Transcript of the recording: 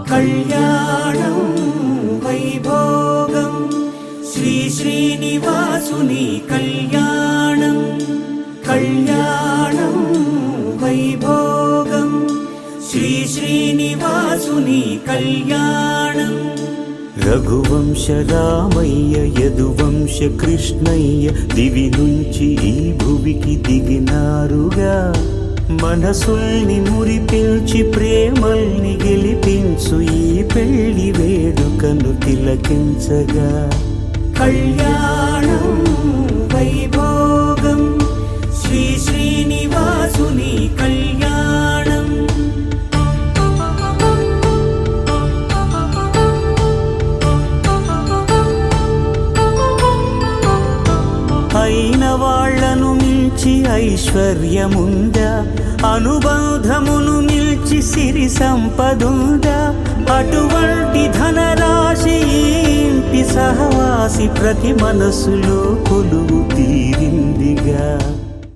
కళ్యాణం వైభోగం శ్రీ శ్రీనివాసుని కళ్యాణం కళ్యాణం వైభోగం శ్రీ శ్రీనివాసుని కళ్యాణం రఘువంశ రామయ్య యదువంశ కృష్ణయ్య దివి నుంచి ఈ భువికి దిగినారుగా మనసుల్ని మురిపించి ప్రేమల్ని గెలిపించు ఈ పెళ్లి వేడుకను తిలకించగా కళ్యాణం వైభోగం శ్రీ శ్రీనివాసుని కళ్యాణం అయిన వాళ్లను మించి ఐశ్వర్యముందా అనుబంధమును మిల్చి సిరి సంపదుందా అటువంటి ధనరాశి ఇంటి సహవాసి ప్రతి మనసులో కొలువు తీరిందిగా